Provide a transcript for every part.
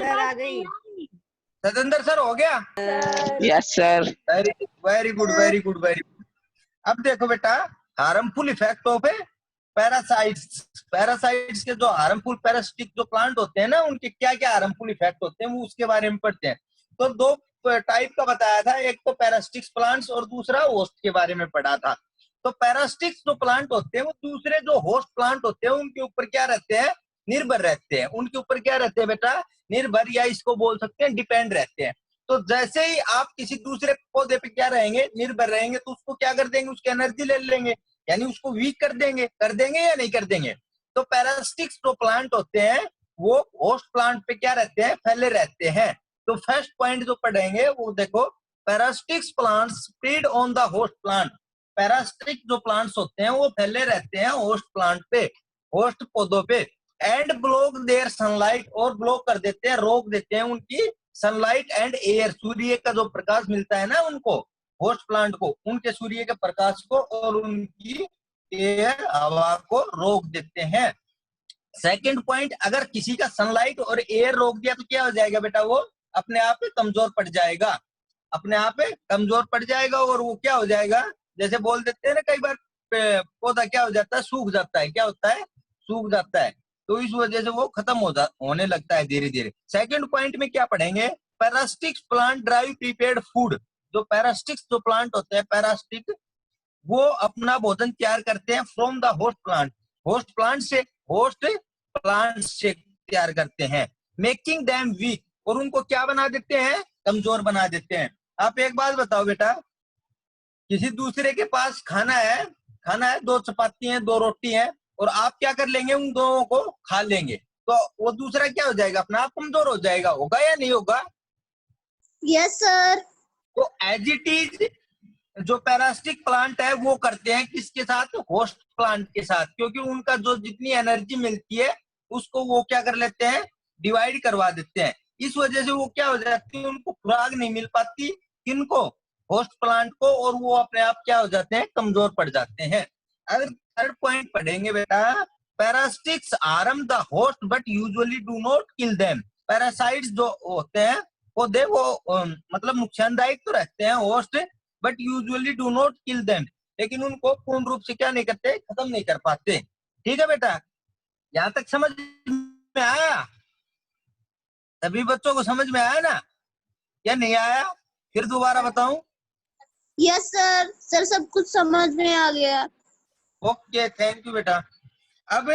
Sir आ गई। Satendra sir हो गया? Yes sir. Very very good very good very good. अब देखो बेटा, harmful effect of parasites. Parasites के जो हार्मफुल पैरासिटिक जो प्लांट होते हैं ना, उनके क्या क्या हार्मफुल इफेक्ट होते हैं वो उसके बारे में पढ़ते हैं। तो दो टाइप का बताया था, एक तो पैरासिटिक्स प्लांट्स और दूसरा होस्ट के बारे में पढ़ा था। तो पैरासिटिक्स जो प्लांट होते हैं वो दूसरे जो होस्ट प्लांट होते हैं उनके ऊपर क्या रहते हैं, निर्भर रहते हैं। उनके ऊपर क्या रहते हैं बेटा, निर्भर, या इसको बोल सकते हैं डिपेंड रहते हैं। तो जैसे ही आप किसी दूसरे पौधे पे क्या रहेंगे, निर्भर रहेंगे, तो उसको क्या कर देंगे, उसकी एनर्जी ले लेंगे, यानी उसको वीक कर देंगे या नहीं कर देंगे। तो पैरासिटिक्स जो प्लांट होते हैं वो होस्ट प्लांट पे क्या रहते हैं, फैले रहते हैं। तो फर्स्ट पॉइंट जो पढ़ेंगे वो देखो, parasitics plants feed on the host plant. Parasitic जो प्लांट्स होते हैं वो फैले रहते हैं होस्ट प्लांट पे, होस्ट पौधों पे। एंड ब्लॉक देयर सनलाइट, और ब्लॉक कर देते हैं, रोक देते हैं उनकी सनलाइट एंड एयर, सूर्य का जो प्रकाश मिलता है ना उनको, होस्ट प्लांट को, उनके सूर्य के प्रकाश को और उनकी एयर हवा को रोक देते हैं। सेकंड पॉइंट, अगर किसी का सनलाइट और एयर रोक दिया तो क्या हो जाएगा बेटा, वो अपने आप कमजोर पड़ जाएगा, अपने आप कमजोर पड़ जाएगा। और वो क्या हो जाएगा, जैसे बोल देते हैं ना कई बार, पौधा क्या हो जाता है, सूख जाता है, क्या होता है, सूख जाता है। तो इस वजह से वो खत्म होने लगता है धीरे धीरे। सेकंड पॉइंट में क्या पढ़ेंगे, पैरासिटिक्स प्लांट ड्राइव प्रीपेयर्ड फूड। जो पैरासिटिक्स जो प्लांट होते हैं पैरासिटिक, वो अपना भोजन तैयार करते हैं from the host plant, host plant से तैयार करते हैं। मेकिंग देम वीक, और उनको क्या बना देते हैं, कमजोर बना देते हैं। आप एक बात बताओ बेटा, किसी दूसरे के पास खाना है, दो चपाती है, दो रोटी है, और आप क्या कर लेंगे, उन दोनों को खा लेंगे, तो वो दूसरा क्या हो जाएगा, अपना आप कमजोर हो जाएगा, होगा या नहीं होगा? Yes sir. तो एज इट इज जो पैरासिटिक प्लांट है वो करते हैं किसके साथ, होस्ट प्लांट के साथ, क्योंकि उनका जो जितनी एनर्जी मिलती है उसको वो क्या कर लेते हैं, डिवाइड करवा देते हैं। इस वजह से वो क्या हो जाती है, उनको खुराक नहीं मिल पाती, किनको, होस्ट प्लांट को, और वो अपने आप क्या हो जाते हैं, कमजोर पड़ जाते हैं। अगर थर्ड पॉइंट पढ़ेंगे बेटा, parasitics harm the host but usually do not kill them. Parasites जो होते हैं पौधे वो मतलब नुकसानदायक तो रहते हैं host, but usually do not kill them, लेकिन उनको पूर्ण रूप से क्या नहीं करते, खत्म नहीं कर पाते। ठीक है बेटा, यहाँ तक समझ में आया? सभी बच्चों को समझ में आया ना, या नहीं आया? फिर दोबारा बताऊं? यस सर, सब कुछ समझ में आ गया। ओके, थैंक यू बेटा। अब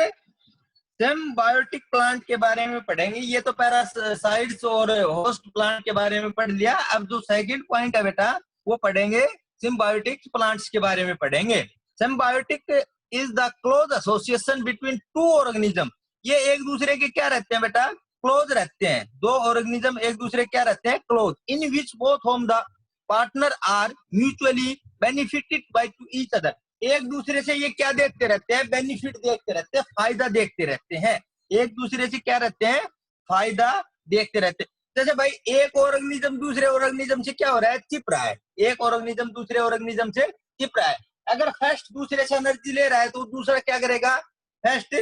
सिम्बायोटिक प्लांट के बारे में पढ़ेंगे। ये तो पैरासाइट्स और होस्ट प्लांट के बारे में पढ़ लिया। अब जो सेकंड पॉइंट है बेटा वो पढ़ेंगे, सिम्बायोटिक प्लांट्स के बारे में पढ़ेंगे। Symbiotic is the close association between two organism. ये एक दूसरे के क्या रहते हैं बेटा, क्लोज रहते हैं। दो ऑर्गेनिज्म एक दूसरे क्या रहते हैं, close, in which both home the partner are mutually benefited by to each other. एक दूसरे से ये क्या देखते रहते हैं, बेनिफिट देखते रहते हैं, फायदा देखते रहते हैं। एक दूसरे से क्या रहते हैं, फायदा देखते रहते हैं। जैसे भाई एक ऑर्गेनिज्म दूसरे ऑर्गेनिज्म से क्या हो रहा है, चिप रहा है। एक ऑर्गेनिज्म दूसरे ऑर्गेनिज्म से चिप रहा है। अगर फर्स्ट दूसरे से एनर्जी ले रहा है तो दूसरा क्या करेगा, फर्स्ट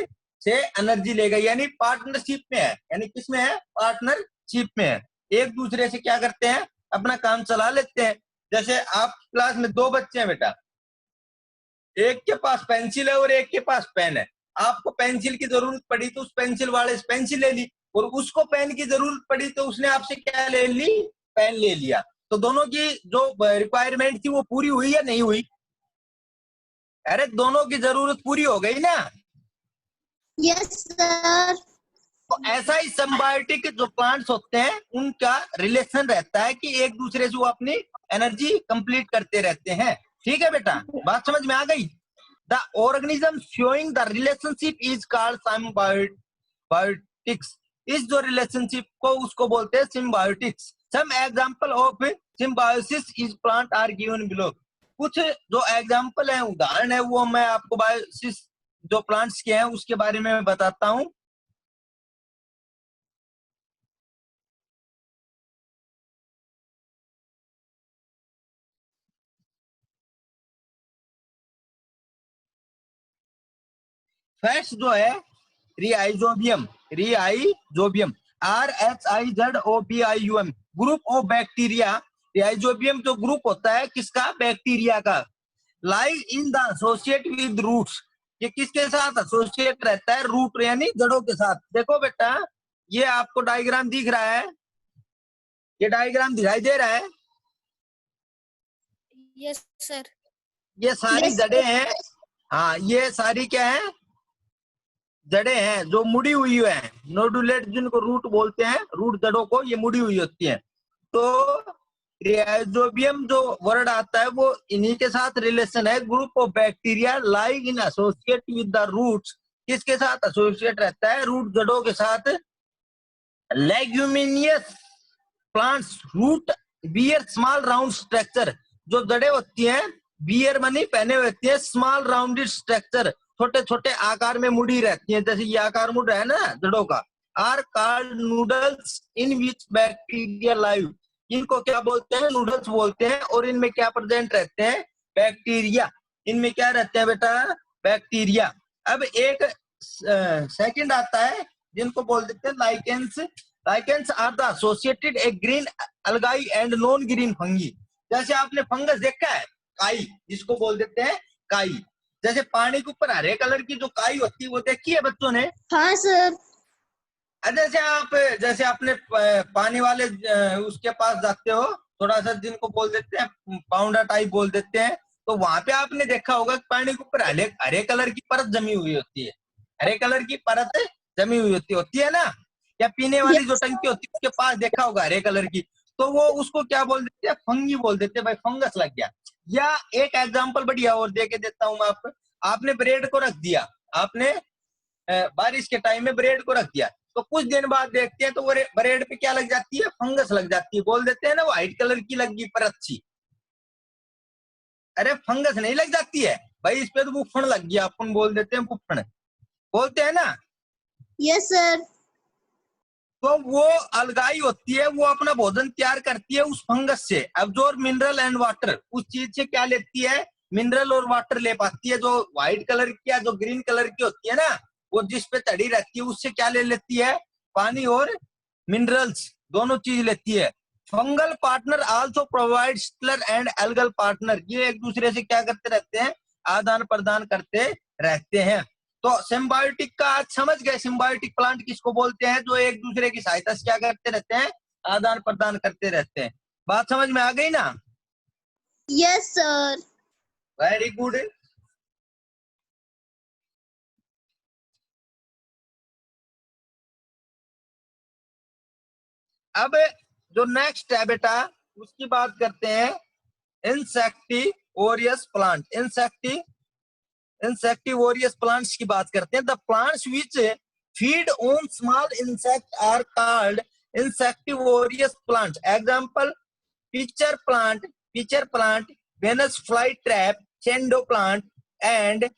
से एनर्जी लेगा, यानी पार्टनरशिप में है। यानी किस में है, पार्टनरशिप में है। एक दूसरे से क्या करते हैं, अपना काम चला लेते हैं। जैसे आप क्लास में दो बच्चे हैं बेटा, एक के पास पेंसिल है और एक के पास पेन है। आपको पेंसिल की जरूरत पड़ी तो उस पेंसिल वाले से पेंसिल ले ली, और उसको पेन की जरूरत पड़ी तो उसने आपसे क्या ले ली, पेन ले लिया। तो दोनों की जो रिक्वायरमेंट थी वो पूरी हुई या नहीं हुई? अरे दोनों की जरूरत पूरी हो गई ना। Yes sir. तो ऐसा ही सिम्बायोटिक जो प्लांट्स होते हैं उनका रिलेशन रहता है कि एक दूसरे से वो अपनी एनर्जी कंप्लीट करते रहते हैं। ठीक है बेटा, बात समझ में आ गई? The organism showing the relationship is called symbiotics. इस जो रिलेशनशिप को उसको बोलते हैं symbiotics. Some example of symbiosis is plant are given below. कुछ जो एग्जांपल है, उदाहरण है, वो मैं आपको बायोसिस जो प्लांट्स के हैं उसके बारे में बताता हूं। फर्स्ट जो है rhizobium. RHIZOBIUM, group of bacteria. Rhizobium जो ग्रुप होता है किसका? बैक्टीरिया का। Lie in the associate with roots, ये किसके साथ एसोसिएट रहता है? रूट यानी जड़ों के साथ। देखो बेटा, ये आपको डायग्राम दिख रहा है, ये डायग्राम दिखाई दे रहा है। Yes sir. ये सारी Yes, जड़ें हैं। हाँ, ये सारी क्या है? जड़ें हैं जो मुड़ी हुई है, नोडुलेट जिनको रूट बोलते हैं, रूट जड़ों को, ये मुड़ी हुई होती है। तो राइजोबियम जो वर्ड आता है वो इन्हीं के साथ रिलेशन है। Group of bacteria live in associate with the roots, किसके साथ एसोसिएट रहता है? रूट जड़ों के साथ। Leguminous plants root bear small round structure, जो जड़ें होती हैं बियर मनी पहने होती है, स्मॉल राउंडेड स्ट्रक्चर, छोटे छोटे आकार में मुड़ी रहती हैं, जैसे ये आकार मुड़ रहा है ना जड़ों का। Are called nodules in which bacteria live, इनको क्या बोलते हैं? नूडल्स बोलते हैं। और इनमें क्या प्रेजेंट रहते हैं? बैक्टीरिया। इनमें क्या रहते हैं बेटा? बैक्टीरिया। अब एक सेकंड आता है जिनको बोल देते हैं lichens. Lichens are the associated a green algae and non green fungi. जैसे आपने फंगस देखा है, काई, जिसको बोल देते हैं काई। जैसे पानी के ऊपर हरे कलर की जो काई होती है वो देखी है बच्चों ने? हाँ सर। जैसे आपने पानी वाले उसके पास जाते हो, थोड़ा सा जिनको बोल देते हैं पाउंडर टाइप बोल देते हैं, तो वहां पे आपने देखा होगा कि पानी के ऊपर हरे कलर की परत जमी हुई होती है। हरे कलर की परत जमी हुई होती है ना? या पीने वाली जो Yes, टंकी होती है उसके पास देखा होगा हरे कलर की, तो वो उसको क्या बोल देते हैं? फंगी बोल देते हैं। भाई फंगस लग गया। या एक एग्जांपल बढ़िया और दे के देता हूं मैं आपको। आपने ब्रेड को रख दिया, आपने बारिश के टाइम में ब्रेड को रख दिया, तो कुछ दिन बाद देखते हैं तो वो ब्रेड पे क्या लग जाती है? फंगस लग जाती है। बोल देते हैं ना व्हाइट कलर की लगी परत सी। अरे फंगस नहीं लग जाती है भाई, इस पे तो बुफन लग गया, अपन बोल देते हैं बुफन, बोलते हैं ना। yes sir. तो वो अलगाई होती है, वो अपना भोजन तैयार करती है उस फंगस से। अब्जॉर्ब मिनरल एंड वाटर, उस चीज से क्या लेती है? मिनरल और वाटर ले पाती है। जो व्हाइट कलर की या जो ग्रीन कलर की होती है ना, वो जिस पे चढ़ी रहती है उससे क्या ले लेती है? पानी और मिनरल्स, दोनों चीज लेती है। Fungal partner also provide स्टिलर and algal partner, ये एक दूसरे से क्या करते रहते हैं? आदान प्रदान करते रहते हैं। तो सिम्बायोटिक का आज समझ गए? सिम्बायोटिक प्लांट किसको बोलते हैं? जो एक दूसरे की सहायता से क्या करते रहते हैं? आदान प्रदान करते रहते हैं। बात समझ में आ गई ना? Yes sir. Very good. अब जो नेक्स्ट है बेटा, उसकी बात करते हैं इंसेक्टिवोरियस प्लांट। इंसेक्टिवोरियस प्लांट्स की बात करते हैं। The plants which feed on small insect are called insectivorous plants. Example pitcher plant, Venus fly trap, sundew plant and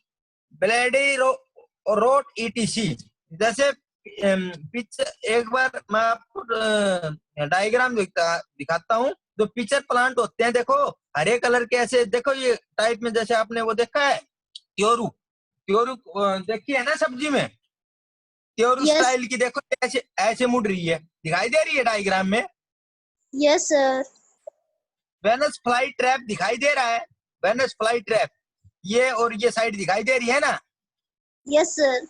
bladderwort etc. जैसे एक बार मैं आपको डायग्राम दिखाता हूँ। जो पिचर प्लांट होते हैं, देखो हरे कलर के ऐसे, देखो ये टाइप में, जैसे आपने वो देखा है त्योरू, त्योरू देखी है ना सब्जी में, त्योरू Yes, स्टाइल की। देखो ऐसे ऐसे मुड़ रही है, दिखाई दे रही है डायग्राम में। yes sir. Venus fly trap दिखाई दे रहा है, वेनस फ्लाई ट्रैप, ये और ये साइड दिखाई दे रही है ना? Yes sir.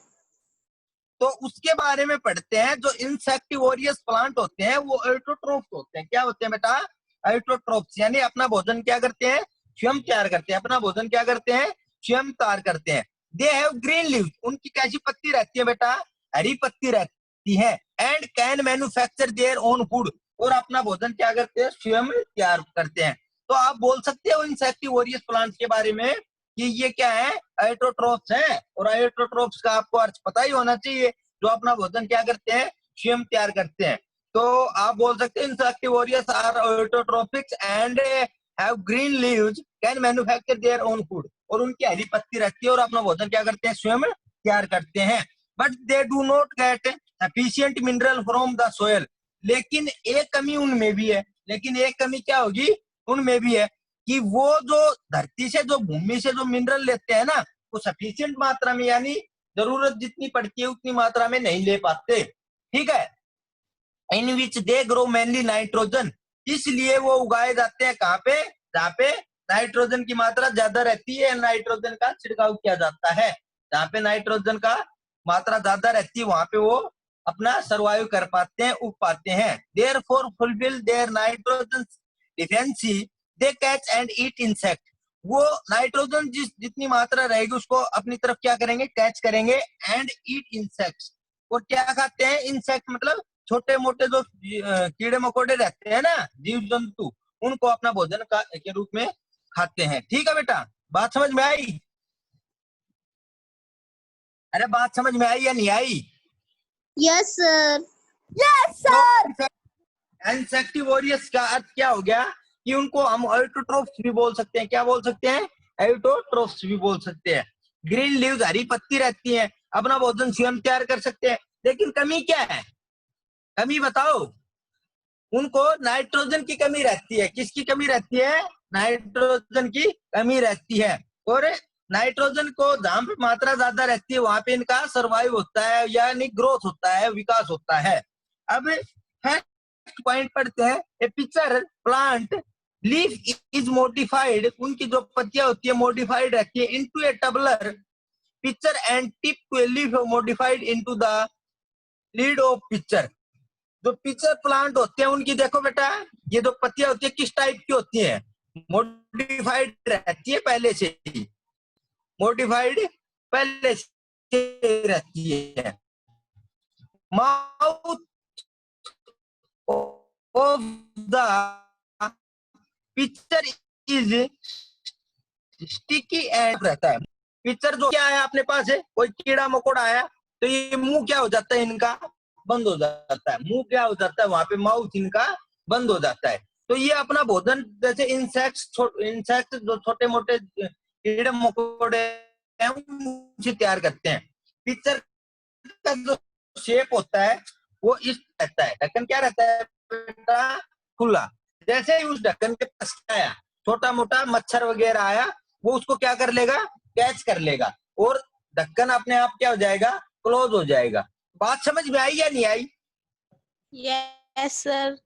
तो उसके बारे में पढ़ते हैं। जो इंसेक्टिवोरियस प्लांट होते हैं वो ऑटोट्रोफ्स होते हैं। क्या होते हैं बेटा? ऑटोट्रोफ्स, यानी अपना भोजन क्या करते हैं? स्वयं तैयार करते हैं। अपना भोजन क्या करते हैं? स्वयं तैयार करते हैं। दे हैव ग्रीन लीव्स, उनकी कैसी पत्ती रहती है बेटा? हरी पत्ती रहती है। And can manufacture their own food, और अपना भोजन क्या करते हैं? स्वयं तैयार करते हैं। तो आप बोल सकते हो इंसेक्टिवोरियस प्लांट्स के बारे में कि ये क्या है? ऑटोट्रोफ्स हैं। और ऑटोट्रोफ्स का आपको अर्थ पता ही होना चाहिए, जो अपना भोजन क्या करते हैं? स्वयं तैयार करते हैं। तो आप बोल सकते हैं insectivorous are autotrophics and have green leaves, can manufacture their own food, और उनकी हरी पत्ती रहती है और अपना भोजन क्या करते हैं? स्वयं तैयार करते हैं। But they do not gate sufficient mineral from the soil, लेकिन एक कमी उनमें भी है। लेकिन एक कमी क्या होगी? उनमें भी है कि वो जो धरती से, जो भूमि से जो मिनरल लेते हैं ना, वो सफिशिएंट मात्रा में, यानी जरूरत जितनी पड़ती है उतनी मात्रा में नहीं ले पाते। ठीक है? इन विच दे ग्रो मेनली नाइट्रोजन, इसलिए वो उगाए जाते हैं कहाँ पे, जहाँ पे नाइट्रोजन की मात्रा ज्यादा रहती है, नाइट्रोजन का छिड़काव किया जाता है। जहाँ पे नाइट्रोजन का मात्रा ज्यादा रहती है वहां पे वो अपना सर्वाइव कर पाते हैं, उग पाते हैं। Therefore fulfil their nitrogen deficiency they catch and eat insect, वो नाइट्रोजन जितनी मात्रा रहेगी उसको अपनी तरफ क्या करेंगे, कैच करेंगे, एंड ईट इंसेक्ट्स, और क्या खाते हैं, इंसेक्ट मतलब छोटे मोटे जो कीड़े मकोड़े रहते हैं ना, जीव जंतु, उनको अपना भोजन का के रूप में खाते हैं। ठीक है बेटा, बात समझ में आई? अरे बात समझ में आई या नहीं आई? Yes sir. Yes sir. Insectivorous का अर्थ क्या हो गया कि उनको हम ऑटोट्रोफ्स भी बोल सकते हैं। क्या बोल सकते हैं? ऑटोट्रोफ्स भी बोल सकते हैं। ग्रीन लीव्स, हरी पत्ती रहती है, अपना भोजन स्वयं तैयार कर सकते हैं। लेकिन कमी क्या है, कमी बताओ? उनको नाइट्रोजन की कमी रहती है। किसकी कमी रहती है? नाइट्रोजन की कमी रहती है। और नाइट्रोजन को जहां पे मात्रा ज्यादा रहती है वहां पे इनका सर्वाइव होता है, यानी ग्रोथ होता है, विकास होता है। अब पॉइंट पढ़ते हैं। A pitcher plant leaf is modified, उनकी जो पत्तियां होती है मॉडिफाइड रहती है into a tubular pitcher and tip to a leaf modified into the lid of pitcher. जो पिक्चर प्लांट होते हैं उनकी देखो बेटा, ये जो पत्तियां होती है किस टाइप की होती है? मॉडिफाइड रहती है, पहले से ही मॉडिफाइड पहले से रहती है। Mouth of the picture is sticky and रहता है। पिक्चर जो क्या है अपने पास है, कोई कीड़ा मकोड़ा आया तो ये मुंह क्या हो जाता है, इनका बंद हो जाता है। मुंह क्या हो जाता है, वहां पे माउथ इनका बंद हो जाता है। तो ये अपना भोजन जैसे इंसेक्ट जो छोटे मोटे कीड़े मकोड़े हैं उनसे तैयार करते हैं। पिक्चर का जो शेप होता है वो इस रहता है। ढक्कन क्या रहता है बेटा? खुला। जैसे ही उस ढक्कन के पास आया छोटा मोटा मच्छर वगैरह आया, वो उसको क्या कर लेगा? कैच कर लेगा, और ढक्कन अपने आप क्या हो जाएगा? क्लोज हो जाएगा। बात समझ में आई या नहीं आई? Yes sir.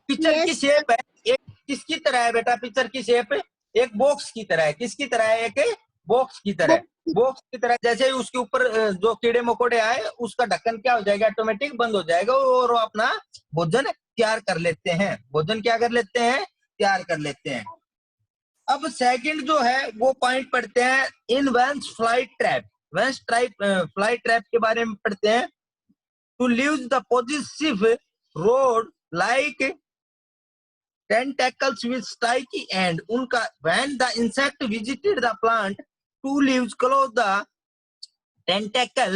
पिक्चर की शेप है एक किसकी तरह है बेटा? पिक्चर की शेप एक बॉक्स की तरह है। किसकी तरह है? एक बॉक्स की तरह। बॉक्स की तरह जैसे ही उसके ऊपर जो कीड़े मकोड़े आए उसका ढक्कन क्या हो जाएगा? ऑटोमेटिक बंद हो जाएगा, और वो अपना भोजन तैयार कर लेते हैं। भोजन क्या कर लेते हैं? तैयार कर लेते हैं। अब सेकंड जो है वो पॉइंट पढ़ते हैं, in Venus fly trap. Venus fly trap के बारे में पढ़ते हैं। Two leave the positive road like tentacles with sticky end, उनका when the insect visited the plant, two leaves close the tentacle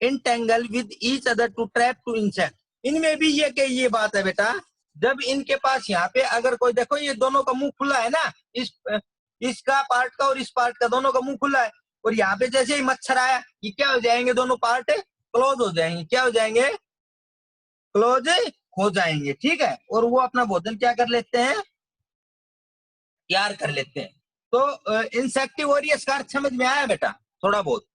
entangle with each other to trap to insect। इनमें भी ये बात है बेटा, जब इनके पास यहाँ पे अगर कोई देखो ये दोनों का मुंह खुला है ना, इसका पार्ट का और इस पार्ट का दोनों का मुंह खुला है, और यहाँ पे जैसे ही मच्छर आया ये क्या हो जाएंगे? दोनों पार्ट क्लोज हो जाएंगे। क्या हो जाएंगे? क्लोज हो जाएंगे। ठीक है, और वो अपना भोजन क्या कर लेते हैं? तैयार कर लेते हैं। तो इंसेक्टिवोरियस का अर्थ समझ में आया बेटा? थोड़ा बहुत।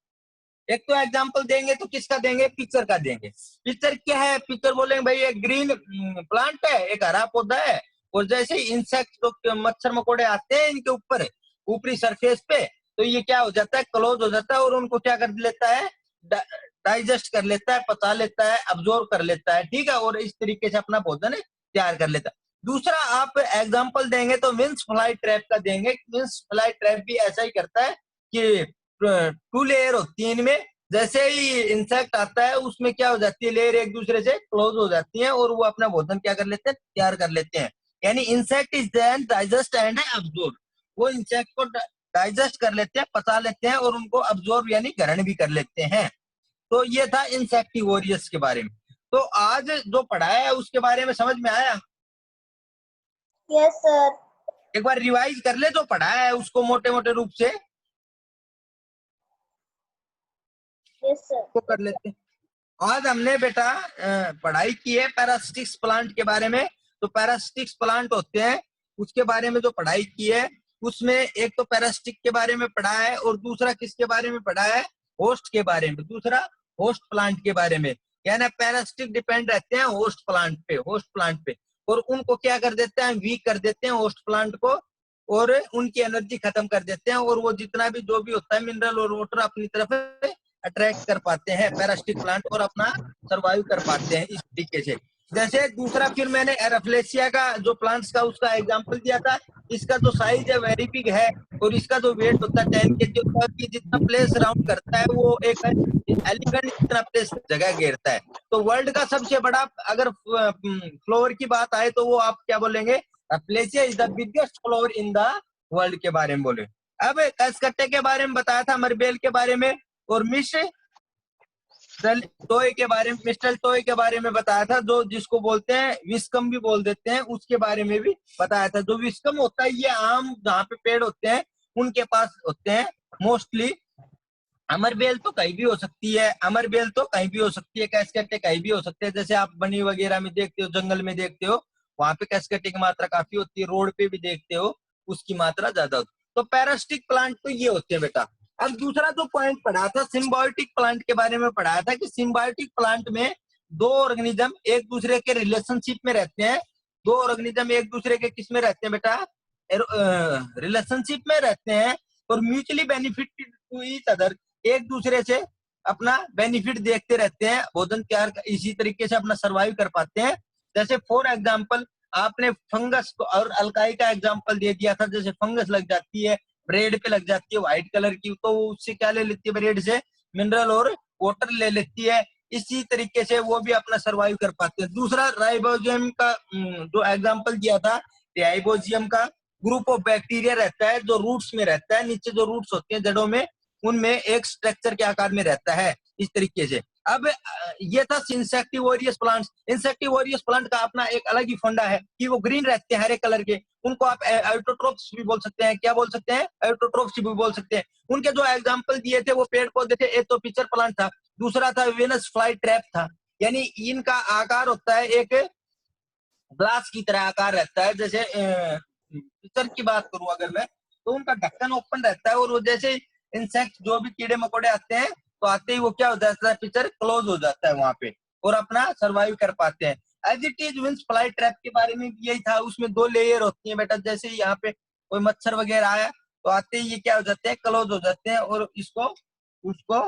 एक तो एग्जांपल देंगे तो किसका देंगे? पिक्चर का देंगे। पिक्चर क्या है? पिक्चर बोलेंगे भाई एक ग्रीन प्लांट है, एक हरा पौधा है, और जैसे इंसेक्ट जो मच्छर मकोड़े आते हैं इनके ऊपर ऊपरी सरफेस पे, तो ये क्या हो जाता है? क्लोज हो जाता है, और उनको क्या कर लेता है? डाइजेस्ट कर लेता है, पचा लेता है, अब्जॉर्ब कर लेता है। ठीक है, और इस तरीके से अपना भोजन तैयार कर लेता है। दूसरा आप एग्जांपल देंगे तो विंस फ्लाई ट्रैप का देंगे। विंस फ्लाई ट्रैप भी ऐसा ही करता है कि 2 लेयर होती है इनमें, जैसे ही इंसेक्ट आता है उसमें क्या हो जाती है? लेयर एक दूसरे से क्लोज हो जाती है, और वो अपना भोजन क्या कर लेते हैं? तैयार कर लेते हैं। यानी insect is then digest and absorb, वो इंसेक्ट को डाइजेस्ट कर लेते हैं, पचा लेते हैं, और उनको अब्जॉर्ब यानी ग्रहण भी कर लेते हैं। तो ये था इंसेक्टिवोरियस के बारे में। तो आज जो पढ़ाया है उसके बारे में समझ में आया? Yes sir. एक बार रिवाइज कर ले जो पढ़ाया है उसको मोटे मोटे रूप से। Yes sir. को कर लेते हैं। आज हमने बेटा पढ़ाई की है पैरासिटिक्स प्लांट के बारे में। तो पैरासिटिक्स प्लांट होते हैं उसके बारे में जो पढ़ाई की है, उसमें एक तो पैरासिटिक के बारे में पढ़ा है, और दूसरा किसके बारे में पढ़ा है? होस्ट के बारे में। दूसरा होस्ट प्लांट के बारे में। यानी पैरासिटिक डिपेंड रहते हैं होस्ट प्लांट पे, और उनको क्या कर देते हैं, वीक कर देते हैं होस्ट प्लांट को, और उनकी एनर्जी खत्म कर देते हैं, और वो जितना भी जो भी होता है मिनरल और वाटर अपनी तरफ अट्रैक्ट कर पाते हैं पैरासिटिक प्लांट, और अपना सर्वाइव कर पाते हैं इस तरीके से। जैसे दूसरा फिर मैंने एराफ्लेसिया का जो प्लांट्स का उसका एग्जांपल दिया था। इसका जो साइज है वेरी बिग है, और इसका जो वेट होता है 10 kg होता है, कि जितना प्लेस राउंड करता है वो एक एलिफेंट जितना प्लेस जगह घेरता है। तो वर्ल्ड का सबसे बड़ा अगर फ्लोवर की बात आए तो वो आप क्या बोलेंगे, rafflesia is the biggest flower in the world के बारे में बोले। अब कसकट्टे के बारे में बताया था, मरबेल के बारे में, और मिस्टर टोय के बारे में बताया था, जो जिसको बोलते हैं विस्कम भी बोल देते हैं, उसके बारे में भी बताया था। जो विस्कम होता है ये आम जहाँ पे पेड़ होते हैं उनके पास होते हैं मोस्टली। अमरबेल तो कहीं भी हो सकती है, कैस्केटे कहीं भी हो सकते हैं। जैसे आप बनी वगैरह में देखते हो, जंगल में देखते हो, वहां पे कैस्केटे की मात्रा काफी होती है। रोड पे भी देखते हो उसकी मात्रा ज्यादा होती है। तो पैरासिटिक प्लांट तो ये होते हैं बेटा। अब दूसरा जो पॉइंट पढ़ा था सिम्बायोटिक प्लांट के बारे में पढ़ाया था, कि सिम्बायोटिक प्लांट में दो ऑर्गेनिज्म एक दूसरे के रिलेशनशिप में रहते हैं। दो ऑर्गेनिज्म एक दूसरे के किस में रहते हैं बेटा, रिलेशनशिप में रहते हैं, और mutually benefit to each other, एक दूसरे से अपना बेनिफिट देखते रहते हैं, भोजन तैयार इसी तरीके से अपना सर्वाइव कर पाते हैं। जैसे फॉर एग्जांपल आपने फंगस और अल्काई का एग्जांपल दे दिया था। जैसे फंगस लग जाती है ब्रेड पे, लग जाती है व्हाइट कलर की, तो उससे क्या ले लेती है, ब्रेड से मिनरल और वाटर ले लेती है। इसी तरीके से वो भी अपना सर्वाइव कर पाते हैं। दूसरा राइबोजियम का जो एग्जांपल दिया था, राइबोजियम का ग्रुप ऑफ बैक्टीरिया रहता है जो रूट्स में रहता है, नीचे जो रूट्स होती हैं जड़ों में, उनमें एक स्ट्रक्चर के आकार में रहता है इस तरीके से। अब ये था इंसेक्टिवोरियस प्लांट्स। इंसेक्टिवोरियस प्लांट का अपना एक अलग ही फंडा है कि वो ग्रीन रहते हैं, हरे कलर के। उनको आप ऑटोट्रोफ्स भी बोल सकते हैं। क्या बोल सकते हैं, ऑटोट्रोफ्स भी बोल सकते हैं। उनके जो एग्जांपल दिए थे वो पेड़ पौधे थे। एक तो पिचर प्लांट था, दूसरा था वेनस फ्लाई ट्रैप था। यानी इनका आकार होता है एक ग्लास की तरह आकार रहता है। जैसे पिचर की बात करूं अगर मैं, तो उनका ढक्कन ओपन रहता है, और वो जैसे इंसेक्ट जो भी कीड़े मकोड़े आते हैं तो आते ही वो क्या हो जाता है, पिक्चर क्लोज हो जाता है वहां पे, और अपना सर्वाइव कर पाते हैं। As it is Venus fly trap के बारे में यही था। उसमें 2 लेयर होती है बेटा। जैसे यहाँ पे कोई मच्छर वगैरह आया तो आते ही ये क्या हो जाते हैं, क्लोज हो जाते हैं, और इसको उसको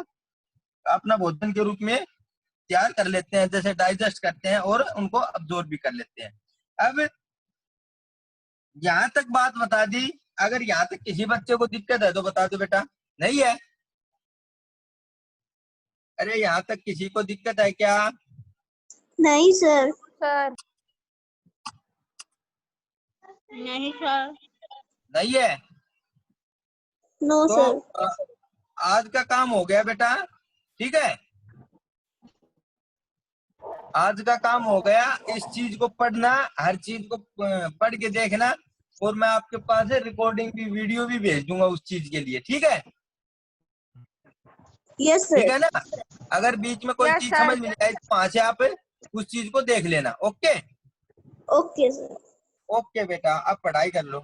अपना भोजन के रूप में तैयार कर लेते हैं, जैसे डाइजेस्ट करते हैं और उनको अब्जॉर्ब भी कर लेते हैं। अब यहाँ तक बात बता दी। अगर यहाँ तक किसी बच्चे को दिक्कत है तो बता दो बेटा। नहीं है? अरे यहाँ तक किसी को दिक्कत है क्या? नहीं सर। सर नहीं सर। नहीं है? नो तो सर। आज का काम हो गया बेटा, ठीक है? आज का काम हो गया। इस चीज को पढ़ना, हर चीज को पढ़ के देखना, और मैं आपके पास रिकॉर्डिंग भी, वीडियो भी भेज दूंगा उस चीज के लिए, ठीक है? यस ठीक सर। है ना? अगर बीच में कोई Yes, चीज sir. समझ में नहीं आई तो वहां से आप उस चीज को देख लेना। ओके? Okay sir. ओके बेटा, आप पढ़ाई कर लो।